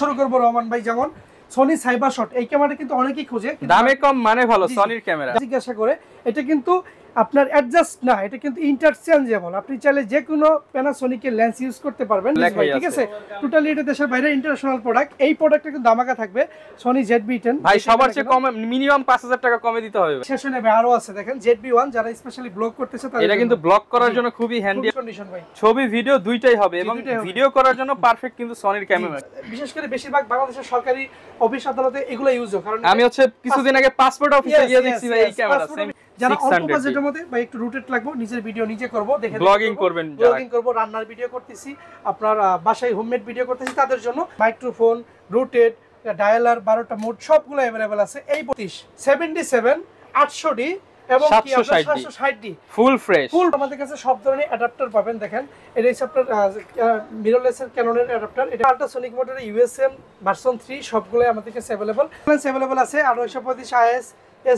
শুরু করব রহমান ভাই। যেমন সনি সাইবার শট, এই ক্যামেরাটা কিন্তু অনেকেই খোঁজে, দামে কম মানে ভালো সনির ক্যামেরা। জিজ্ঞাসা করে এটা কিন্তু আপনার অ্যাডজাস্ট না, এটা কিন্তু ইন্টারচেঞ্জেবল। আপনি চাইলে যে কোনো প্যানাসোনিকের লেন্স ইউজ করতে পারবেন, ঠিক আছে। টোটালি এটা দেশের বাইরে ইন্টারন্যাশনাল প্রোডাক্ট। এই প্রোডাক্টটা কিন্তু দামাকা থাকবে সনি ZB-10 ভাই, সবার চেয়ে কম মিনিমাম 5000 টাকা কমে দিতে হবে। সেশনে আরো আছে, দেখেন ZB-1 যারা স্পেশালি ব্লগ করতেছে তাদের এটা কিন্তু ব্লগ করার জন্য খুবই হ্যান্ডি কন্ডিশন ভাই। ছবি ভিডিও দুইটাই হবে এবং ভিডিও করার জন্য পারফেক্ট কিন্তু সনির ক্যামেরা। বিশেষ করে বেশিরভাগ বাংলাদেশের সরকারি অফিস আদালতে এগুলো ইউজ হয়। কারণ আমি হচ্ছে কিছুদিন আগে পাসপোর্ট অফিসে গিয়ে দেখছি ভাই এই ক্যামেরা সেম যারা অল্প বাজেটের মধ্যে বা একটু রুটেড লাগবে, নিজের ভিডিও নিজে করব, দেখে ব্লগিং করবেন, ব্লগিং করব, রান্নার ভিডিও করতেছি, আপনার বাসায় হোমমেড ভিডিও করতেছি, তাদের জন্য মাইক্রোফোন, রুটেড, ডায়ালার, 12টা মোড সবগুলো अवेलेबल আছে। এই 77 800D এবং কি আপনার 760D ফুল ফ্রেশ। ফুল আমাদের কাছে সব ধরনের অ্যাডাপ্টার পাবেন। দেখেন এটা হচ্ছে আপনার মিররলেস এর ক্যাননের অ্যাডাপ্টার। এটা আল্ট্রাসোনিক মোটরের USM ভার্সন 3 সবগুলো আমাদের কাছে अवेलेबल আছে। আর 935 IS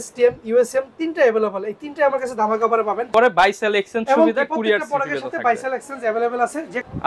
STM USM তিনটা अवेलेबल। এই তিনটা আমার কাছে দামাকা করে পাবেন। পরে বাইসেল এক্সচেঞ্জ সুবিধা কুরিয়ার সার্ভিসের সাথে বাইসেল এক্সচেঞ্জ अवेलेबल আছে।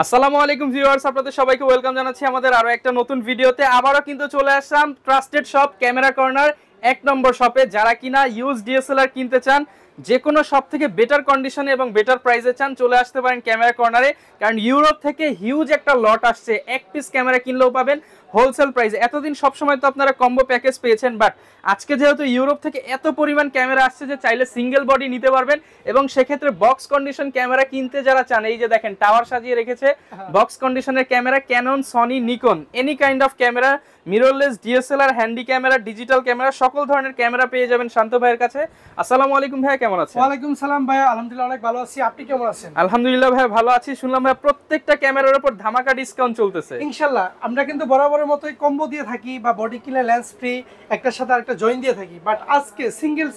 আসসালামু আলাইকুম ভিউয়ার্স, আপনাদের সবাইকে ওয়েলকাম জানাচ্ছি আমাদের আরো একটা নতুন ভিডিওতে। আবারো কিন্তু চলে আসলাম ট্রাস্টেড শপ ক্যামেরা কর্নার 1 নম্বর শপে। যারা কিনা ইউজ DSLR কিনতে চান, যে কোনো শপ থেকে বেটার কন্ডিশনে এবং বেটার প্রাইসে চান, চলে আসতে পারেন ক্যামেরা কর্নারে। কারণ ইউরোপ থেকে হিউজ একটা লট আসছে, এক পিস ক্যামেরা কিনলেও পাবেন হোলসেল প্রাইসে। এতদিন সবসময় তো আপনারা কম্বো প্যাকেজ পেয়েছেন, বাট আজকে যেহেতু ইউরোপ থেকে এত পরিমাণ ক্যামেরা আসছে যে চাইলে সিঙ্গেল বডি নিতে পারবেন এবং সেক্ষেত্রে বক্স কন্ডিশন ক্যামেরা কিনতে যারা চান, এই যে দেখেন টাওয়ার সাজিয়ে রেখেছে বক্স কন্ডিশনের camera, Canon, Sony, Nikon, any kind of camera, mirrorless, DSLR, handy camera, digital camera, সকল ধরনের ক্যামেরা পেয়ে যাবেন শান্ত ভাইয়ের কাছে। আসসালামু আলাইকুম ভাইয়া, কেমন আছেন? ওয়ালাইকুম সালাম ভাইয়া, আলহামদুলিল্লাহ অনেক ভালো আছি। আপনি কেমন আছেন? আলহামদুলিল্লাহ ভাইয়া ভালো আছি। শুনলাম ভাইয়া প্রত্যেকটা ক্যামেরার উপর ধামাকা ডিসকাউন্ট চলতেছে। ইনশাআল্লাহ আমরা কিন্তু বরাবরের মতোই কম্বো দিয়ে থাকি বা বডি কিনে লেন্স ফ্রি একটার সাথে আরেকটা জয়েন দিয়ে থাকি, বাট আজকে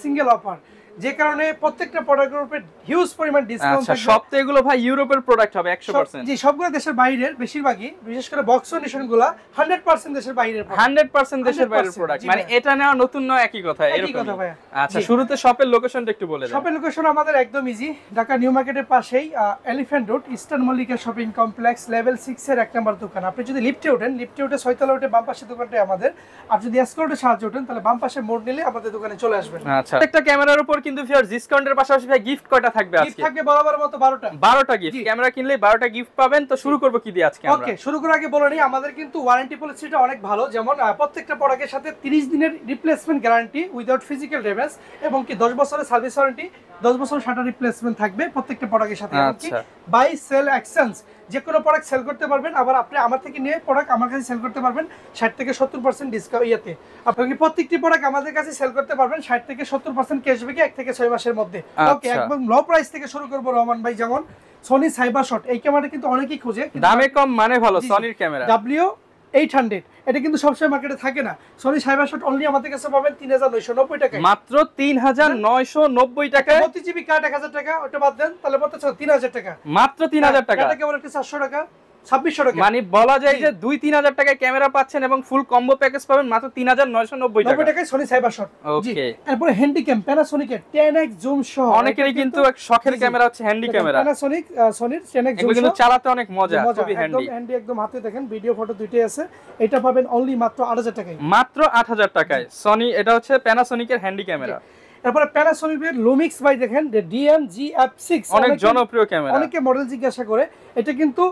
সিঙ্গেল অফার, যে কারণে প্রত্যেকটা প্রোডাক্টের উপরে হিউজ পরিমাণ ডিসকাউন্ট থাকবে। সব তো এগুলো ভাই ইউরোপের প্রোডাক্ট হবে 100%। জি, সবগুলো দেশের বাইরের, বেশিরভাগই বিশেষ করে বক্স কন্ডিশনগুলো 100% দেশের বাইরের, 100% দেশের বাইরের প্রোডাক্ট। মানে এটা নেওয়া নতুন নয়, একই কথা, এরকম কথা ভাই। আচ্ছা, শুরুতে শপের লোকেশনটা একটু বলে দেন। শপের লোকেশন আমাদের একদম ইজি, ঢাকা নিউ মার্কেটের পাশেই elephant road, eastern Mallika shopping complex, level 6 এর 1 নম্বর দোকান। আপনি যদি লিফটে ওঠেন, লিফটে উঠে 6 তলা উঠে বাম পাশে দোকানটাই আমাদের। আর যদি এসকর্টে সাহায্য ওঠেন, তাহলে বাম পাশে মোড় নিলে আমাদের দোকানে চলে আসবেন। আচ্ছা, একটা ক্যামেরার উপর কিন্তু ফিয়ার ডিসকাউন্টের পাশাপাশি ভাই গিফট কয়টা থাকবে আজকে? গিফট থাকবে বরাবরের মতো 12টা গিফট। ক্যামেরা কিনলে 12টা গিফট পাবেন। তো শুরু করব কি দিয়ে আজকে আমরা? ওকে, শুরু করার আগে বলে নিই আমাদের কিন্তু ওয়ারেন্টি পলিসিটা অনেক ভালো। যেমন প্রত্যেকটা প্রোডাক্টের সাথে 30 দিনের replacement guarantee without physical damage, এবং কি 10 বছরের সার্ভিস ওয়ারেন্টি, 10 বছর শাটার রিপ্লেসমেন্ট থাকবে প্রত্যেকটা প্রোডাক্টের সাথে। আচ্ছা, বাই সেল এক্সচেঞ্জ, যে কোনো প্রোডাক্ট সেল করতে পারবেন। আবার আপনি আমার থেকে নিয়ে প্রোডাক্ট আমার কাছে সেল করতে পারবেন 60 থেকে 70% ডিসকাউন্ট ইয়াতে। আপনি প্রত্যেকটি প্রোডাক্ট আমাদের কাছে সেল করতে পারবেন 60 থেকে 70% ক্যাশব্যাকে 1 থেকে 6 মাসের মধ্যে। ওকে, একদম লো প্রাইস থেকে শুরু করব রহমান ভাই। যেমন সনি সাইবার শট, এই ক্যামেরাটা কিন্তু অনেকেই খোঁজে, দামে কম মানে ভালো সনির ক্যামেরা। W800 এটা কিন্তু সবসময় মার্কেটে থাকে না। সনি সাইবার শট অনলি আমাদের কাছে পাবেন 3990 টাকায়, মাত্র 3990 টাকায়। 32GB কার্ড 1000 টাকা, ওটা বাদ দেন তাহলে পড়তে 3000 টাকা, মাত্র 3000 টাকা। এটা কেবল 400 টাকা, 2600 টাকা। মানে বলা যায় যে 2-3000 টাকায় ক্যামেরা পাচ্ছেন এবং ফুল কম্বো প্যাকেজ পাবেন মাত্র 3990 টাকায় সনি সাইবার শট। ওকে, এরপর হ্যান্ডি ক্যাম প্যানাসোনিকের 10x জুম সহ, অনেকেরই কিন্তু এক শখের ক্যামেরা হচ্ছে হ্যান্ডি ক্যামেরা। প্যানাসোনিক সনির 10x জুম কিন্তু চালাতে অনেক মজা, খুবই হ্যান্ডি একদম হাতে দেখেন, ভিডিও ফটো দুইটাই আছে। এটা পাবেন অনলি মাত্র 8000 টাকায়, মাত্র 8000 টাকায় সনি। এটা হচ্ছে প্যানাসোনিকের হ্যান্ডি ক্যামেরা। তারপরে প্যানাসোনিকের লুমিক্স ভাই দেখেন, DMG-F6 অনেক জনপ্রিয় ক্যামেরা। অনেকে মডেল জিজ্ঞাসা করে, এটা কিন্তু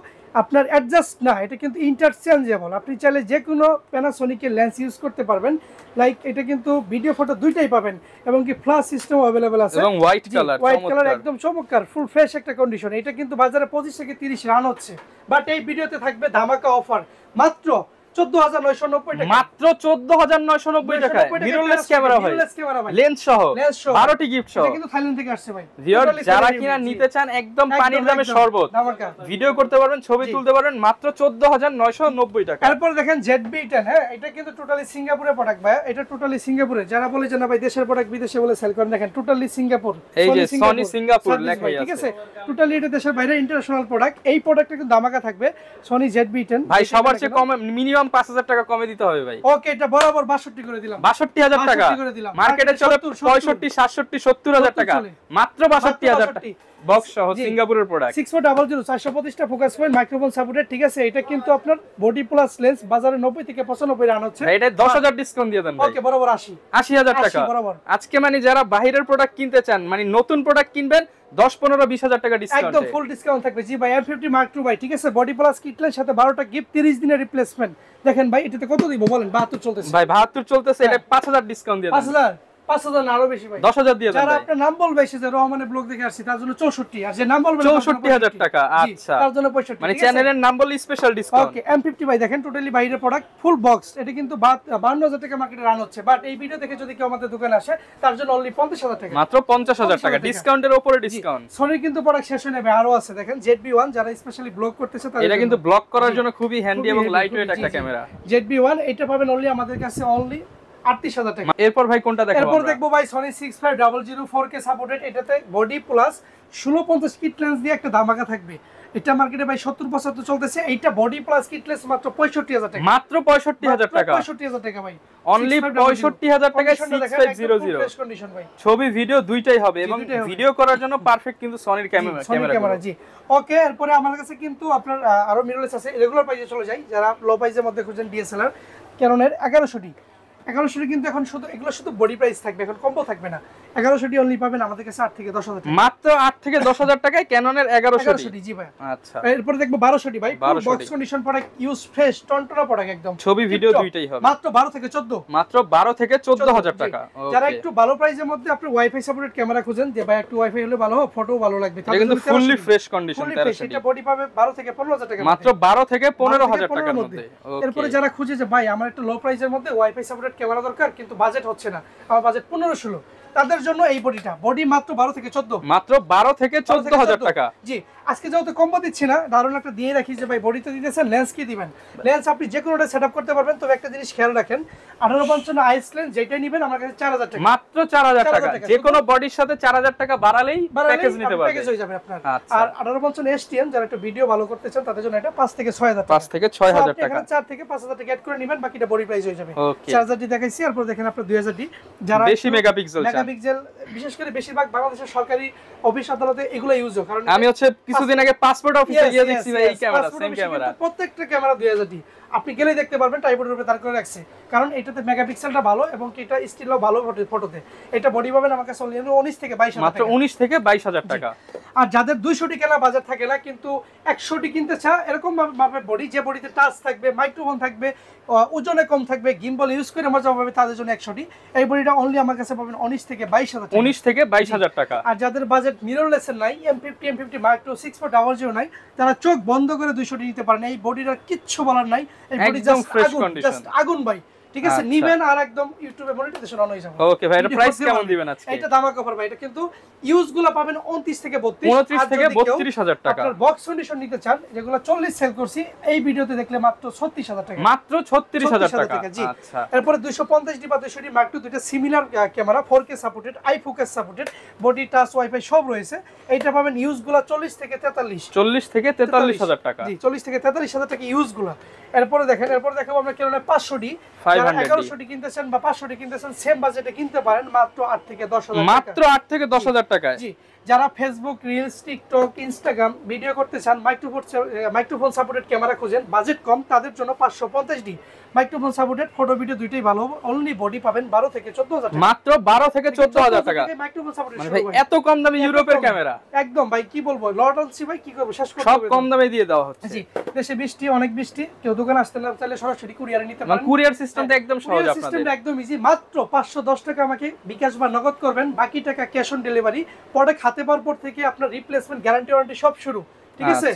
আপনার অ্যাডজাস্ট না, এটা কিন্তু ইন্টারচেঞ্জেবল। আপনি চাইলে যে কোনো প্যানাসোনিকের লেন্স ইউজ করতে পারবেন। লাইক এটা কিন্তু ভিডিও ফটো দুইটাই পাবেন এবং কি ফ্ল্যাশ সিস্টেম अवेलेबल আছে এবং হোয়াইট কালার একদম চমৎকার ফুল ফ্রেশ একটা কন্ডিশন। এটা কিন্তু বাজারে 25 থেকে 30 রান হচ্ছে, বাট এই ভিডিওতে থাকবে ধামাকা অফার মাত্র 14990 টাকা, মাত্র 14990 টাকায় মিররলেস ক্যামেরা ভাই, লেন্স সহ 12টি গিফট সহ। এটা কিন্তু থাইল্যান্ড থেকে আসছে ভাই। ভিউয়ার যারা কিনা নিতে চান একদম পানির দামে শরবত, ভিডিও করতে পারবেন, ছবি তুলতে পারবেন মাত্র 14990 টাকা। তারপর দেখেন ZB-10, হ্যাঁ এটা কিন্তু টোটালি সিঙ্গাপুরের প্রোডাক্ট ভাই। এটা টোটালি সিঙ্গাপুরে, যারা বলে যে না ভাই দেশের প্রোডাক্ট বিদেশে বলে সেল করেন, দেখেন টোটালি সিঙ্গাপুর, এই যে সনি সিঙ্গাপুর লেখাই আছে, ঠিক আছে। টোটালি এটা দেশের বাইরে ইন্টারন্যাশনাল প্রোডাক্ট। এই প্রোডাক্টটা কিন্তু দামাকা থাকবে সনি ZB-10 ভাই, সবার চেয়ে কম মিনিমাম 5000 টাকা কমে দিতে হবে ভাই। ওকে, এটা বরাবর 62 করে দিলাম, 62000 টাকা। মার্কেটে চলে 65 67 70000 টাকা, মাত্র 62000 টাকা। বক্স সহ সিঙ্গাপুরের প্রোডাক্ট 6400 425 টা ফোকাস পয়েন্ট মাইক্রোফোন সাপোর্টেড, ঠিক আছে। এটা কিন্তু আপনার বডি প্লাস লেন্স বাজারে 90 থেকে 95 রান হচ্ছে, এটা 10000 ডিসকাউন্ট দিয়ে দেন ভাই। ওকে বরাবর 80000 টাকা বরাবর। আজকে মানে যারা বাইরের প্রোডাক্ট কিনতে চান, মানে নতুন প্রোডাক্ট কিনবেন 10 15 20000 টাকা ডিসকাউন্ট, একদম ফুল ডিসকাউন্ট থাকবে। জি ভাই, M50 Mark II ভাই, ঠিক আছে। বডি প্লাস কিটলের সাথে 12টা গিফট, 30 দিনের রিপ্লেসমেন্ট। দেখেন ভাই, এটাতে কত দিব বলেন? 72 চলতেছে ভাই, 72 চলতেছে, এটা 5000 ডিসকাউন্ট দিয়ে দেন। 5000 না আরো বেশি ভাই, 10000 দিয়ে দেন যারা ভাই। আপনার নাম বলবে এসে যে রহমানের ব্লগ দেখে আসছি তার জন্য 64, আর যে নাম বলবে 64000 টাকা। আচ্ছা, তার জন্য 65, মানে চ্যানেলের নাম বললে স্পেশাল ডিসকাউন্ট। ওকে। M50 ভাই দেখেন টোটালি বাইরের প্রোডাক্ট, ফুল বক্স। এটা কিন্তু 52000 টাকা মার্কেটে রান হচ্ছে, বাট এই ভিডিও দেখে যদি কেউ আমাদের দোকানে আসে তার জন্য অনলি 50000 টাকা, মাত্র 50000 টাকা ডিসকাউন্টের উপরে ডিসকাউন্ট। সনির কিন্তু প্রোডাক্ট শেষ হয়ে যাবে, আরো আছে দেখেন ZB1, যারা স্পেশালি ব্লগ করতেছে তাদের এটা কিন্তু ব্লক করার জন্য খুবই হ্যান্ডি এবং খুবই লাইট handy, ওয়েট একটা জি, জি। ক্যামেরা। ZB1 এটা পাবেন অনলি আমাদের কাছে অনলি 38000 টাকা। এরপর ভাই কোনটা দেখাবো এরপর আমরা? দেখবো ভাই সনি 6500 4K সাপোর্টেড, এটাতে বডি প্লাস 1650 কিট লেন্স দিয়ে একটা ধামাকা থাকবে। এটা মার্কেটে ভাই 70-75 চলতেছে, এইটা বডি প্লাস কিট লেন্স মাত্র 65000 টাকা, মাত্র 65000 টাকা, 65000 টাকা ভাই, অনলি 65000 টাকায় 6500। ফ্রেশ কন্ডিশন ভাই, ছবি ভিডিও দুইটাই হবে এবং দুইটাই হবে। ভিডিও করার জন্য পারফেক্ট কিন্তু সনির ক্যামেরা। জি ওকে। এরপরে আমার কাছে কিন্তু আপনার আরো মিররলেস আছে, রেগুলার প্রাইসে চলে যাই, যারা লো প্রাইসের মধ্যে খুঁজেন ডিএসএলআর ক্যাননের 1100 কিন্তু এখন শুধু এগুলো শুধু বডি প্রাইস থাকবে, এখন কম্বো থাকবে না। 1100 অনলি পাবেন আমাদের কাছে 8 থেকে 10000 টাকা, মাত্র 8 থেকে 10000 টাকায় ক্যাননের 1100। জি ভাই। আচ্ছা, এরপর দেখবো 1200 ভাই, full box condition product, use fresh টনটনা প্রোডাক্ট একদম, ছবি ভিডিও দুইটাই হবে, মাত্র 12 থেকে 14, মাত্র 12 থেকে 14000 টাকা। যারা একটু ভালো প্রাইসের মধ্যে আপনি ওয়াইফাই সাপোর্টেড ক্যামেরা খুঁজেন, যে ভাই একটু ওয়াইফাই হলে ভালো হবে, ফটো ভালো লাগবে, এটা কিন্তু ফুললি ফ্রেশ কন্ডিশন, এটা বডি পাবে 12 থেকে 15000 টাকা, মাত্র 12 থেকে 15000 টাকার মধ্যে। এরপরে যারা খুঁজে যে ভাই আমার একটা লো প্রাইসের মধ্যে ওয়াইফাই সাপোর্টেড ক্যামেরা দরকার কিন্তু বাজেট হচ্ছে না, আমার বাজেট 15-16, তাদের জন্য এই বডি মাত্র 12 থেকে 14, মাত্র 12 থেকে 14000 টাকা। জি আজকে যেহেতু কম্বো দিচ্ছি না, দারুণ একটা দিয়ে রাখি যে ভাই বডিতে দিতেছেন, লেন্স কি দিবেন? লেন্স আপনি যে কোনোটা সেটআপ করতে পারবেন, তবে একটা জিনিস খেয়াল রাখেন, 1855 আইস লেন্স যেটাই নেবেন আমার কাছে 4000 টাকা, মাত্র 4000 টাকা, যে কোনো বডির সাথে 4000 টাকা বাড়ালেই প্যাকেজ নিতে পারবেন, প্যাকেজ হয়ে যাবে আপনার। আচ্ছা। আর 1855 STM যারা একটু ভিডিও ভালো করতে চান তাদের জন্য এটা 5 থেকে 6000 টাকা, 5 থেকে 6000 টাকা, 4 থেকে 5000 টাকা অ্যাড করে নেবেন, বাকিটা বডি প্রাইস হয়ে যাবে। ওকে, 4000 দেখাইছি, এরপর দেখেন আপনার 2000 যারা বেশি মেগাপিক্সেল বিশেষ করে বেশিরভাগ বাংলাদেশের সরকারি অফিস আদালতে এগুলো ইউজ হয়, কারণ আমি হচ্ছে কিছুদিন আগে পাসপোর্ট অফিসে গিয়ে দেখছি ভাই এই ক্যামেরা, সেম ক্যামেরা, প্রত্যেকটা ক্যামেরা 2000 আপনি গেলেই দেখতে পারবেন ট্রাইপডের উপরে দাঁড় করে রাখছে, কারণ এটাতে মেগাপিক্সেলটা ভালো এবং এটা স্টিলও ভালো ফটোতে। এটা বডি পাবেন আমার কাছে 19 থেকে 22000 মাত্র 19 থেকে 22000 টাকা। আর যাদের 200 কেনা বাজার থাকে না কিন্তু 100 কিনতে চায়, এরকম ভাবে বডি, যে বডিতে টাচ থাকবে, মাইক্রোফোন থাকবে, ওজনে কম থাকবে, গিম্বল ইউজ করে মজা পাবে, তাদের জন্য 100 এই বডিটা অনলি আমার কাছে পাবেন 19 থেকে 22000 টাকা, 19 থেকে 22000 টাকা। আর যাদের বাজেট মিররলেস নাই, M50 Mark II 6400 নাই, তারা চোখ বন্ধ করে 200 নিতে পারেন। এই বডিটার কিচ্ছু বলার নাই, এই বডি জাস্ট আগুন ভাই, ঠিক আছে। নিবেন আর একদম ইউটিউবে মনিটাইজেশন অন হয়ে যাবে। ওকে ভাই, এটা প্রাইস কেমন দিবেন আজকে? এটা ধামাকা অফার ভাই, এটা কিন্তু ইউজ গুলো পাবেন 29 থেকে 32, 29 থেকে 32000 টাকা। আপনার বক্স কন্ডিশন নিতে চান, যেগুলো 40 সেল করছি, এই ভিডিওতে দেখলে মাত্র 36000 টাকা, মাত্র 36000 টাকা। জি। আচ্ছা, এরপর 250 বা 200 Mark II দুইটা similar camera, 4K supported, I focus supported, body touch wifi সব রয়েছে। এইটা পাবেন ইউজ গুলো 40 থেকে 43, 40 থেকে 43000 টাকা। জি 40 থেকে 43000 টাকা ইউজ গুলো। এরপর দেখেন, এরপর দেখাবো আমরা কেননা 500D, 1100 কিনতেছেন বা 500 কিনতেছেন, সেম বাজেটে কিনতে পারেন মাত্র 8 থেকে 10000 টাকা, মাত্র 8 থেকে 10000 টাকায়। জি। যারা Facebook, reels, TikTok, Instagram video করতে চান, মাইক্রোফোন সাপোর্টেড ক্যামেরা খুঁজেন, বাজেট কম, তাদের জন্য 550D microphone supported, photo video দুইটাই ভালো, অনলি বডি পাবেন 12 থেকে 14000 টাকা, মাত্র 12 থেকে 14000 টাকা। মাইক্রোফোন সাপোর্টেড মানে ভাই এত কম দামে ইউরোপের ক্যামেরা, একদম ভাই কি বলবো, লট আনছি ভাই, কি করব, শেষ করতে সব হবে, কম দামে দিয়ে দেওয়া হচ্ছে। জি। দেশে বৃষ্টি, অনেক বৃষ্টি, কেউ দোকানে আসতে না চাইলে সরাসরি কুরিয়ারে নিতে মানে পারেন, কুরিয়ার সিস্টেমটা একদম সহজ আপনাদের, সিস্টেমটা একদম ইজি। মাত্র 510 টাকা আমাকে বিকাশ বা নগদ করবেন, বাকি টাকা ক্যাশ অন ডেলিভারি, প্রোডাক্ট হাতে পাওয়ার পর থেকে আপনার রিপ্লেসমেন্ট, গ্যারান্টি ওয়ারেন্টি সব শুরু, ঠিক আছে।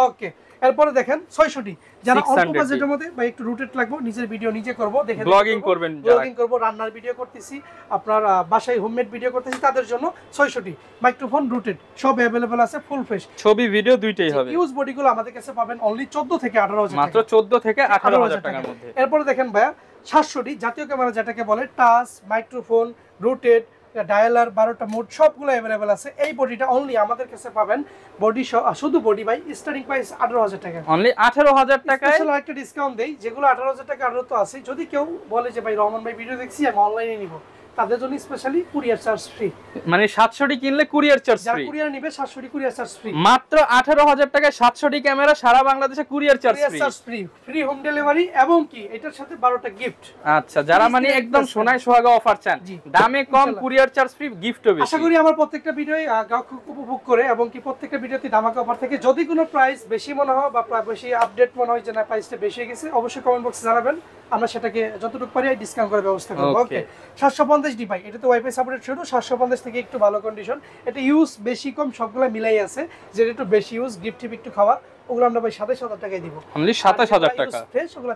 ওকে, এরপরে দেখেন 600D, যারা অল্প বাজেটের মধ্যে বা একটু রুটেড লাগবে, নিজের ভিডিও নিজে করব, দেখে ব্লগিং করবেন, ব্লগিং করব, রান্নার ভিডিও করতেছি, আপনার বাসায় হোমমেড ভিডিও করতেছি, তাদের জন্য 600D মাইক্রোফোন রুটেড সব अवेलेबल আছে, ফুল ফ্রেশ, ছবি ভিডিও দুইটাই হবে। ইউজ বডিগুলো আমাদের কাছে পাবেন অনলি 14 থেকে 18000 মাত্র 14 থেকে 18000 টাকার মধ্যে। এরপর দেখেন ভাইয়া 700D জাতীয় ক্যামেরা, যেটাকে বলে টাচ, মাইক্রোফোন, রুটেড, ডায়ালার, 12টা মোড সবগুলো अवेलेबल আছে। এই বডিটা অনলি আমাদের কাছে পাবেন বডি শুধু বডি বাই স্টার্টিং প্রাইস 18000 টাকা, অনলি 18000 টাকায়। স্পেশাল একটা ডিসকাউন্ট দেই, যেগুলো 18000 টাকা আরো তো আছে, যদি কেউ বলে যে ভাই রহমান ভাই ভিডিও দেখছি আমি অনলাইনে নিব, তাদের জন্য স্পেশালি কুরিয়ার চার্জ ফ্রি। মানে 700 কিনলে কুরিয়ার চার্জ যারা ফ্রি, কুরিয়ার নেবে 700 কুরিয়ার চার্জ ফ্রি। মাত্র 18000 টাকায় 700 ক্যামেরা সারা বাংলাদেশে courier charge free, free home delivery এবং কি এটার সাথে 12টা গিফট। আচ্ছা, যারা মানে একদম সোনায় সোহাগা অফার চান, দামে কম, কুরিয়ার চার্জ ফ্রি, গিফটও বেশি। আশা করি আমার প্রত্যেকটা ভিডিওই গ্রাহক উপভোগ করে এবং কি প্রত্যেকটা ভিডিওতে ধামাকা অফার থেকে। যদি কোনো প্রাইস বেশি মনে হয় বা বেশি আপডেট মনে হয় যে না প্রাইসটা বেশি হয়ে গেছে, অবশ্যই কমেন্ট বক্সে জানাবেন, আমরা সেটাকে যতটুকু পারি ডিসকাউন্ট করার ব্যবস্থা করব। ওকে, 750 ডি ভাই, এটা তো ওয়াইফাই সাপোর্টেড শুরু, 750 থেকে একটু ভালো কন্ডিশন। এটা ইউজ বেশি কম সবগুলো মিলাই আছে, যেটা একটু বেশি ইউজ গিফট টিপ একটু খাওয়া, ওগুলো আমরা ভাই 27000 টাকায় দিব। অনলি 27000 টাকা ফ্রেশ, ওগুলো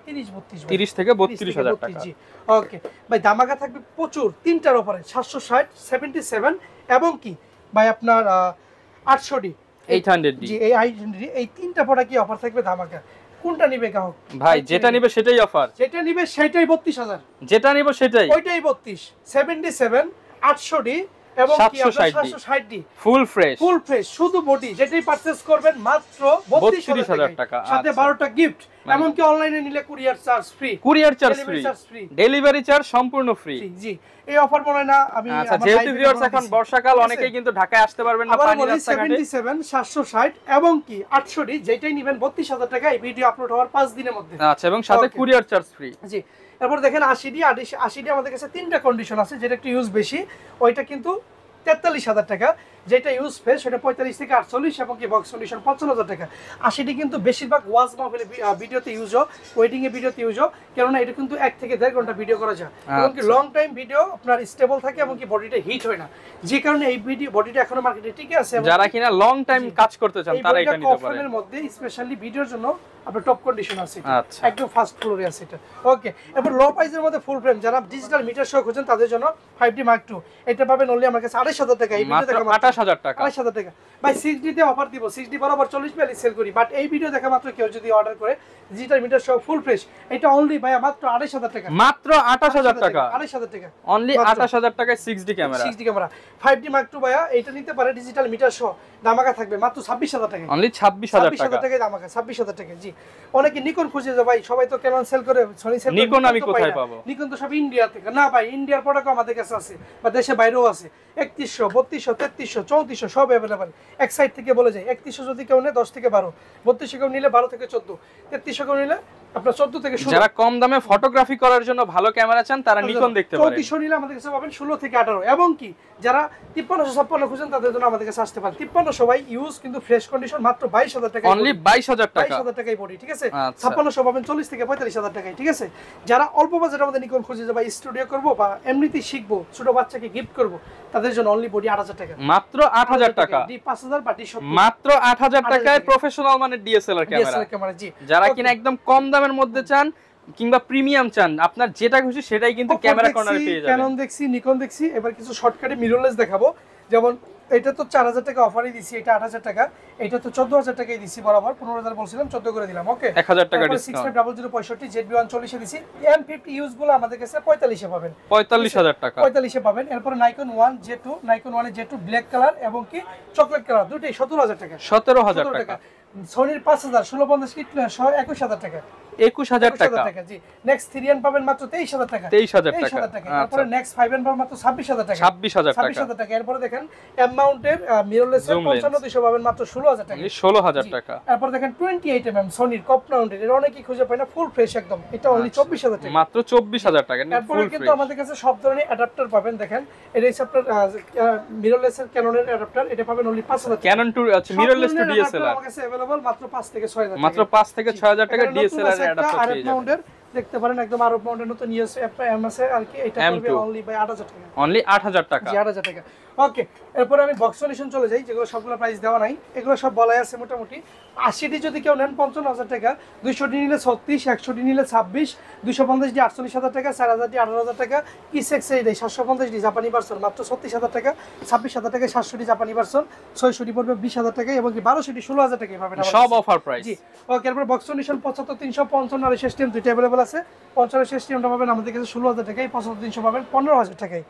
30 থেকে 32000 টাকা। জি ওকে ভাই, ধামাকা থাকবে প্রচুর, তিনটার অফারে 760, 77 এবং কি ভাই আপনার 800 800 জি এই 800 এই তিনটা প্রোডাক্ট কি অফার থাকবে ধামাকা। কোনটা নিবে গ্রাহক ভাই? যেটা নিবে সেটাই অফার, যেটা নিবে সেটাই 32000, যেটা নিব সেটাই ওইটাই 32, 77, 800 এবং কি 760 ফুল ফ্রেশ শুধু বডি, যেটাই পারচেজ করবেন মাত্র 32000 টাকা, সাথে 12টা গিফট। এমনকি অনলাইনে নিলে courier charge free, delivery charge সম্পূর্ণ ফ্রি। জি এই অফার মনে না আমি আচ্ছা, যেহেতু ভিউয়ার্স এখন বর্ষাকাল, অনেকেই কিন্তু ঢাকায় আসতে পারবেন না, পানি রাস্তাঘাটে। 77, 760 এবং কি 800 যেটাই নেবেন 32000 টাকা, এই ভিডিও আপলোড হওয়ার 5 দিনের মধ্যে। আচ্ছা, এবং সাথে কুরিয়ার চার্জ ফ্রি। জি এরপর দেখেন 80 আমাদের কাছে তিনটা কন্ডিশন আছে, যেটা একটু ইউজ বেশি, ওইটা কিন্তু 43000 টাকা, যেটা ইউজ ফেস সেটা 45 থেকে 48 এবং কি বক্স কন্ডিশন 55000 টাকা। 80 কিন্তু বেশিরভাগ ওয়াজ মাহফিলে ভিডিওতে ইউজ হয়, ওয়েডিং এ ভিডিওতে ইউজ হয়, কেননা এটা কিন্তু 1 থেকে 1.5 ঘন্টা ভিডিও করা যায় এবং কি লং টাইম ভিডিও আপনার স্টেবল থাকে এবং কি বডিটা হিট হয় না, যে কারণে এই ভিডিও বডিটা এখনো মার্কেটে টিকে আছে। যারা কিনা লং টাইম কাজ করতে চান তারা এটা নিতে পারেন। এর মধ্যে স্পেশালি ভিডিওর জন্য আপনার টপ কন্ডিশন আছে, আচ্ছা একদম ফার্স্ট ফ্লোরে আছে এটা। ওকে, এরপর লো প্রাইসের মধ্যে ফুল ফ্রেম যারা ডিজিটাল মিটার সহ খুঁজেন তাদের জন্য 5D Mark II, এটা পাবেন অনলি আমার কাছে 28000 টাকা। এই ভিডিও দেখা 28000 টাকা, 28000 টাকা ভাই। 6D তে অফার দিব, 6D বরাবর 40-42 সেল করি, বাট এই ভিডিও দেখা মাত্র কেউ যদি অর্ডার করে ডিজিটাল মিটার সহ ফুল ফ্রেশ, এটা অনলি ভাই মাত্র 28000 টাকা, মাত্র 28000 টাকা, 28000 টাকা অনলি 28000 টাকায় 6D camera, 6D camera 5D Mark II ভাইয়া, এটা নিতে পারে ডিজিটাল মিটার সহ, ধামাকা থাকবে মাত্র 26000 টাকা, অনলি 26000 টাকা ধামাকা, 26000 টাকা। জি অনেকে নিকন খুঁজে যায় ভাই, সবাই তো ক্যানন সেল করে, সনি সেল করে, নিকন আমি কোথায় পাবো? নিকন তো সব ইন্ডিয়া থেকে, না ভাই ইন্ডিয়ার প্রোডাক্ট আমাদের কাছে আছে বা দেশে বাইরেও আছে। 3100, 3200, 3300, 3400 সব अवेलेबल। এক সাইড থেকে বলে যায় 3100 যদি কেউ নেয় 10 থেকে 12, 3200 কেউ নিলে 12 থেকে 14, 3300 কেউ নিলে আপনার 14 থেকে 16। যারা কম দামে ফটোগ্রাফি করার জন্য ভালো ক্যামেরা চান তারা নিকন দেখতে পারেন। 3400 নিলে আমাদের কাছে পাবেন 16 থেকে 18 এবং কি যারা 5356 খুঁজেন তাদের জন্য আমাদের কাছে আসতে পারেন। 5300 ভাই ইউজ কিন্তু ফ্রেশ কন্ডিশন, মাত্র 22000 টাকা, অনলি 22000 টাকা, 22000 টাকায় বডি, ঠিক আছে। 5600 পাবেন 40 থেকে 45000 টাকায়, ঠিক আছে। যারা অল্প বাজেটের মধ্যে নিকন খুঁজে যে ভাই স্টুডিও করব বা এমনিতেই শিখবো, ছোট বাচ্চাকে গিফট করব, তাদের জন্য অনলি বডি 8000 টাকা, মাত্র 8000 টাকা, ডি 5000 বা ডি 70, মাত্র 8000 টাকায় প্রফেশনাল মানের ডিএসএলআর ক্যামেরা। জি যারা কিনা একদম কম দামের মধ্যে চান কিংবা প্রিমিয়াম চান, আপনার যেটা খুশি সেটাই কিন্তু ক্যামেরা কর্নারে পেয়ে যাবেন। ক্যানন দেখছি, নিকন দেখছি, এবার কিছু শর্টকাটে মিররলেস দেখাবো। যেমন এটা তো 4000 টাকা অফারই দিছি, এটা 8000 টাকা, এটা তো 14000 টাকায় দিছি বরাবর, 15000 বলছিলাম 14 করে দিলাম। ওকে, 1000 টাকা ডিসকাউন্ট, 650065 ZB140 এ দিছি। M50 ইউজ গুলো আমাদের কাছে 45 এ পাবেন, 45000 টাকা, 45 এ পাবেন। এরপর Nikon 1J2, Nikon 1J2 black colour এবং কি চকলেট কালার, দুটোই 17000 টাকা, 17000 টাকা। সনির 5000 1650 কিট 21000 টাকা, 21000 টাকা। জি নেক্সট 3N পাবেন মাত্র 23000 টাকা, 23000 টাকা। তারপরে নেক্সট 5N পাবেন মাত্র 26000 টাকা, 26000 টাকা। এরপরে দেখেন এম মাউন্টের মিররলেস 55200 পাবেন মাত্র 16000 টাকা, 16000 টাকা। এরপর দেখেন 28mm সনির কপ মাউন্টের, এটা অনেকেই খুঁজে পায় না, ফুল ফ্রেশ একদম, এটা অনলি 24000 টাকা, মাত্র 24000 টাকা। এরপরে কিন্তু আমাদের কাছে সব ধরনের অ্যাডাপ্টার পাবেন। দেখেন এটা হচ্ছে আপনার মিররলেসের ক্যাননের অ্যাডাপ্টার, এটা পাবেন অনলি 5000 টাকা। ক্যানন টু আছে মিররলেস টু ডিএসএলআর আমার কাছে अवेलेबल মাত্র 5 থেকে 6000 টাকা, মাত্র 5 থেকে 6000 টাকা ডিএসএলআর অ্যাডাপ্টার পেয়ে যাবেন। দেখতে পারেন একদম আরব মাউন্টের নতুন ইউএস এম আছে আর কি, এটা পড়বে অনলি বাই 8000 টাকা, অনলি 8000 টাকা, 8000 টাকা। ওকে, এরপর আমি বক্স সলিউশন চলে যাই, যেগুলো সবগুলো প্রাইস দেওয়া নাই, এগুলো সব বলাই আছে মোটামুটি। 80 যদি কেউ নেন 55000 টাকা, 200 ডি নিলে 36, 100 ডি নিলে 26, 250 ডি 48000 টাকা, 4000 ডি 18000 টাকা, ইসেক্স এই 750 ডি জাপানি ভার্সন মাত্র 36000 টাকা, 26000 টাকা 700 ডি জাপানি ভার্সন, 600 ডি পড়বে 20000 টাকা এবং কি 1200 ডি 16000 টাকায় পাবেন সব অফার প্রাইস। জি ওকে, এরপর বক্স সলিউশন 75 355 আর সিস্টেম দুটো अवेलेबल আছে। 55 সিস্টেমটা পাবেন আমাদের কাছে 16000 টাকায়, 75 300 পাবেন 15000 টাকায়।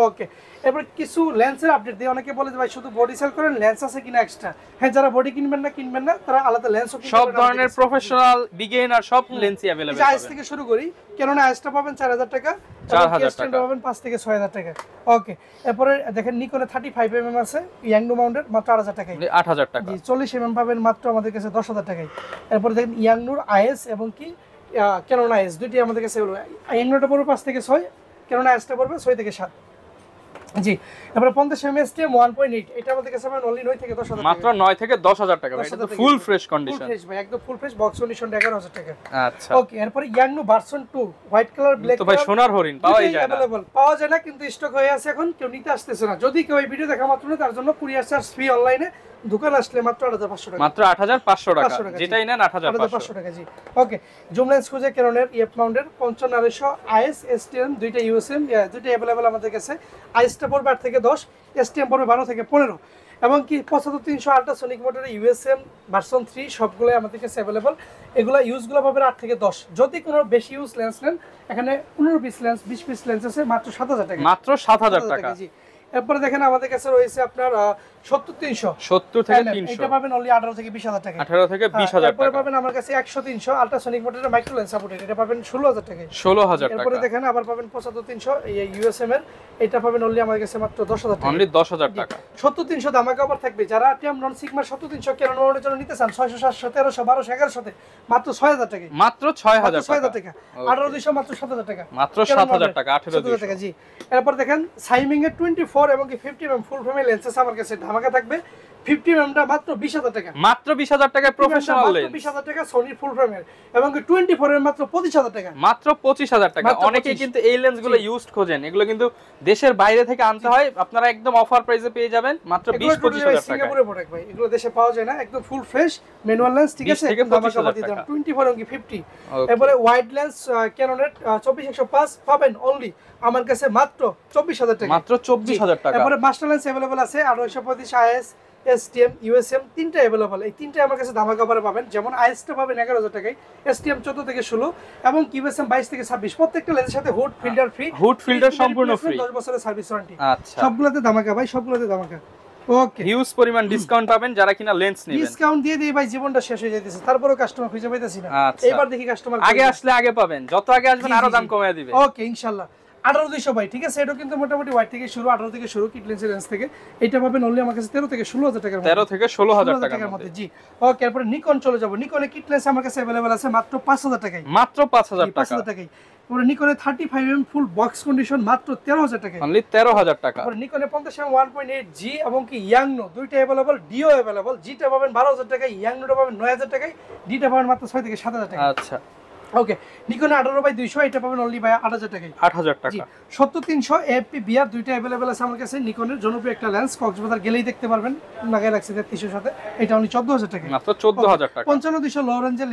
ওকে, এবার কিছু লেন্সের আপডেট দিয়ে অনেকে বলে যে ভাই শুধু বডি সেল করেন, লেন্স আছে কিনা এক্সট্রা। হ্যাঁ, যারা বডি কিনবেন না তারা আলাদা লেন্সও কিনতে সব পারেন। ধরনের প্রফেশনাল বিগিনার সব লেন্সই अवेलेबल আইস থেকে শুরু করি, কেননা আইসটা পাবেন 4000 টাকা, 4000 টাকা পাবেন 5 থেকে 6000 টাকা। ওকে, এরপরে দেখেন নিকনে 35 mm আছে ইয়াংনো মাউন্টেড মাত্র 8000 টাকায়, 8000 টাকা। জি 40 mm পাবেন মাত্র আমাদের কাছে 10000 টাকায়। এরপরে দেখেন ইয়াংনোর আইএস এবং কি ক্যানন আইএস দুইটি আমাদের কাছে হলো। ইয়াংনোটা পড়বে 5 থেকে 6, ক্যানন আইএসটা পড়বে 6 থেকে 7। জি, তারপরে 50 mm STM 1.8, এটা আমাদের কাছে পাবেন অনলি 9 থেকে 10000 টাকা, মাত্র 9 থেকে 10000 টাকা ভাই। এটা তো full fresh condition, full fresh ভাই, একদম ফুল ফ্রেশ, বক্স কন্ডিশন 11000 টাকা। আচ্ছা ওকে, এরপরে ইয়াংনো ভার্সন 2 হোয়াইট কালার ব্ল্যাক তো ভাই সোনার হরিণ পাওয়াই যায় না, পাওয়া যায় না, কিন্তু স্টক হয়ে আছে, এখন কেউ নিতে আসতেছে না। যদি কেউ এই ভিডিও দেখা মাত্র তার জন্য কুরিয়ার চার্জ ফ্রি, অনলাইনে দোকান আসলে মাত্র 8500 টাকা, মাত্র 8500 টাকা, যেটাই নেন 8500 টাকা। জি, ওকে, জুম লেন্স খুঁজে ক্যাননের ইএফ মাউন্টের 55900 আইএস এসটিএম দুইটা ইউএসএম দুইটা अवेलेबल আমাদের কাছে। আইএসটা পড়বে 8 থেকে 10, এসটিএম পড়বে 12 থেকে 15, এবং কি 75300 আল্ট্রাসোনিক মোটরের ইউএসএম ভার্সন 3 সবগুলো আমাদের কাছে अवेलेबल। এগুলা ইউজগুলো পাবেন 8 থেকে 10। যদি কোনো বেশি ইউজ লেন্স নেন, এখানে 15 পিস লেন্স 20 পিস লেন্স আছে মাত্র 7000 টাকা, মাত্র 7000 টাকা। জি, এরপরে দেখেন আমাদের কাছে রয়েছে আপনার 70300, 70 থেকে 300, এটা পাবেন অনলি 18 থেকে 20000 টাকা, 18 থেকে 20000 এরপরে টাকা। পাবেন আমার কাছে 100-300 আল্ট্রাসোনিক মোটরের মাইক্রো লেন্স সাপোর্টেড, এটা পাবেন 16000 টাকায়, 16000 এরপরে টাকা। দেখেন আবার পাবেন 75300 এই ইউএসএম এর, এটা পাবেন অনলি আমার কাছে মাত্র 10000 টাকা, অনলি 10000 টাকা। 70300 ধামাকা অফার থাকবে। যারা টিএম নন সিগমা 70300 ক্যানন মোডের জন্য নিতে চান 600 700 1300 1200 1100 তে মাত্র 6000 টাকা, মাত্র 6000 টাকা, 18200 মাত্র 7000 টাকা, মাত্র 7000 টাকা, 18000 টাকা। জি, এরপর দেখেন সাইমিং এর 24 এবং কি 50 mm ফুল ফ্রেম লেন্স আছে আমার কাছে, ধামাকা থাকবে। 50 mm টা মাত্র 20000 টাকা, মাত্র 20000 টাকায় প্রফেশনাল লেন্স, 20000 টাকা সোনি ফুল ফ্রেমের, এবং কি 24 এর মাত্র 25000 টাকা, মাত্র 25000 টাকা। মাত্র অনেকেই 25 কিন্তু এই লেন্সগুলো ইউজড খোঁজেন, এগুলো কিন্তু দেশের বাইরে থেকে আনতে হয়, আপনারা একদম অফার প্রাইসে পেয়ে যাবেন মাত্র 20-25000 টাকা। সিঙ্গাপুরে প্রোডাক্ট ভাই, এগুলো দেশে পাওয়া যায় না, একদম ফুল ফ্রেশ ম্যানুয়াল লেন্স, ঠিক 20 আছে, থেকে একদম ধামাকা 25,000 দিয়ে দিলাম। টাকা। 24 এবং কি 50, এরপরে ওয়াইড লেন্স ক্যাননের 24105 পাবেন অনলি আমার কাছে মাত্র 24000 টাকা, মাত্র 24000 টাকা। এরপরে মাস্টার লেন্স अवेलेबल আছে 2835 আইএস এসটিএম ইউএসএম তিনটা अवेलेबल, এই তিনটা আমার কাছে ধামাকা অফারে পাবেন। যেমন আইএসটা পাবেন 11000 টাকায়, এসটিএম 14 থেকে 16 এবং ইউএসএম 22 থেকে 26। প্রত্যেকটা লেন্সের সাথে hood filter free, hood filter সম্পূর্ণ ফ্রি, 10 বছরের সার্ভিস ওয়ারেন্টি। আচ্ছা, সবগুলোতে ধামাকা ভাই, সবগুলোতে ধামাকা। ওকে, হিউজ পরিমাণ ডিসকাউন্ট পাবেন যারা কিনা লেন্স নেবেন। ডিসকাউন্ট দিয়ে দিই ভাই, জীবনটা শেষ হয়ে যাইতেছে, তারপরেও কাস্টমার খুঁজে পাইতেছি না। আচ্ছা। এবার দেখি কাস্টমার আগে আসলে আগে পাবেন, যত আগে আসবেন আরো দাম কমিয়ে দিবে। ওকে, ইনশাআল্লাহ 18200 ভাই, ঠিক আছে, এটা কিন্তু মোটামুটি ওয়াইড থেকে শুরু, 18 থেকে শুরু কিট লেন্সের রেঞ্জ থেকে। এটা পাবেন অনলি আমার কাছে 13 থেকে 16000 টাকার মধ্যে, 13 থেকে 16000 টাকার মধ্যে। জি, ওকে, এরপর নিকন চলে যাব। নিকনে কিট লেন্স আমার কাছে अवेलेबल আছে মাত্র 5000 টাকায়, মাত্র 5000 টাকা, 5000 টাকায়। তারপরে নিকনে 35 mm ফুল বক্স কন্ডিশন মাত্র 13000 টাকায়, অনলি 13000 টাকা। তারপরে নিকনে 50 mm 1.8 জি এবং কি ইয়াংনো দুইটা अवेलेबल, ডিও अवेलेबल। জিটা পাবেন 12000 টাকায়, ইয়াংনোটা পাবেন 9000 টাকায়, ডিটা পাবেন মাত্র 6 থেকে 7000 টাকা। আচ্ছা, ওকে, নিকন 18/200 এটা পাবেন অনলি ভাই 8000 টাকায়, 8000 জি। টাকা। 70300 এপি বিআর দুইটা अवेलेबल আছে আমার কাছে। নিকনের জনপ্রিয় একটা লেন্স, কক্সবাজার গেলেই দেখতে পারবেন, লাগাই রাখছে 3300 সাথে, এটা অনলি 14000 টাকা, মাত্র 14000 টাকা। 55200 লো রেঞ্জের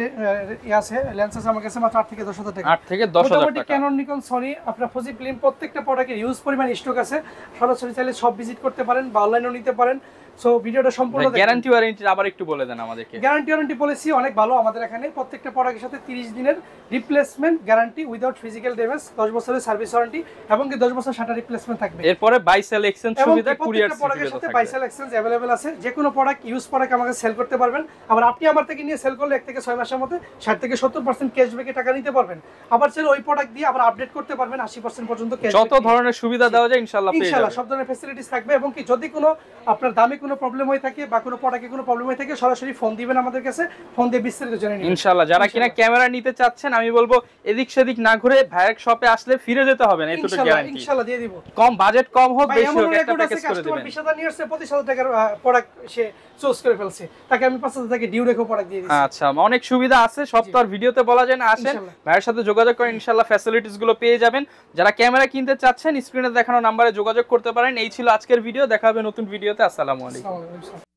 আছে লেন্স আছে আমার কাছে মাত্র 8 থেকে 10000 টাকা, 8 থেকে 10000 মোটামুটি টাকা। ক্যানন নিকন সনি আপনার ফুজি ফিল্ম প্রত্যেকটা প্রোডাক্টের ইউজ পরিমাণ স্টক আছে, সরাসরি চাইলে সব ভিজিট করতে পারেন বা অনলাইনেও নিতে পারেন। সো ভিডিওটা সম্পূর্ণ দেখুন। গ্যারান্টি ওয়ারেন্টি আবার একটু বলে দেন আমাদেরকে। গ্যারান্টি ওয়ারেন্টি পলিসি অনেক ভালো আমাদের এখানে, প্রত্যেকটা প্রোডাক্টের সাথে 30 দিনের replacement guarantee without physical damage, 10 বছরের সার্ভিস ওয়ারেন্টি এবং কি 10 বছর শাটার রিপ্লেসমেন্ট থাকবে। এরপরে বাই সেল এক্সচেঞ্জ এবং সুবিধা কুরিয়ার প্রত্যেকটা প্রোডাক্টের সাথে সুবিধা বাই থাকবে। সেল এক্সচেঞ্জ अवेलेबल আছে, যে কোনো প্রোডাক্ট ইউজ প্রোডাক্ট আমাকে সেল করতে পারবেন। আবার আপনি আমার থেকে নিয়ে সেল করলে 1 থেকে 6 মাসের মধ্যে 60 থেকে 70% ক্যাশব্যাকে টাকা নিতে পারবেন। আবার চাইলে ওই প্রোডাক্ট দিয়ে আবার আপডেট করতে পারবেন 80% পর্যন্ত ক্যাশব্যাক। যত ধরনের সুবিধা দেওয়া যায় ইনশাআল্লাহ পেয়ে ইনশাআল্লাহ যাবেন। সব ধরনের ফ্যাসিলিটিস থাকবে, এবং কি যদি কোনো আপনার দামে কোনো প্রবলেম হয়ে থাকে বা কোনো প্রোডাক্টে কোনো প্রবলেম হয়ে থাকে সরাসরি ফোন দিবেন আমাদের কাছে, ফোন দিয়ে বিস্তারিত জেনে নিন ইনশাআল্লাহ। যারা কিনা ক্যামেরা নিতে চাচ্ছেন, আমি বলবো এদিক সেদিক না ঘুরে ভাইয়ের শপে আসলে ফিরে যেতে হবে না, এতটুকু গ্যারান্টি। ইনশাআল্লাহ দিয়ে দিব। কম বাজেট কম হোক ভাই বেশি এমন হোক একটা রেকর্ড আছে প্যাকেজ করে কাস্টমার দিবেন। 20000 নিয়ে আসছে, 25000 টাকার প্রোডাক্ট সে চুজ করে ফেলছে, তাকে আমি 5000 টাকা ডিউ রেখে প্রোডাক্ট দিয়ে দিচ্ছি। আচ্ছা, অনেক সুবিধা আছে, সব তো আর ভিডিওতে বলা যায় না। আসেন ইনশাআল্লাহ। ভাইয়ের সাথে যোগাযোগ করেন, ইনশাআল্লাহ ফ্যাসিলিটিস গুলো পেয়ে যাবেন। যারা ক্যামেরা কিনতে চাচ্ছেন স্ক্রিনে দেখানো নম্বরে যোগাযোগ করতে পারেন। এই ছিল আজকের ভিডিও, দেখা হবে নতুন ভিডিওতে। আসসালামু আলাইকুম। আসসালামু আলাইকুম।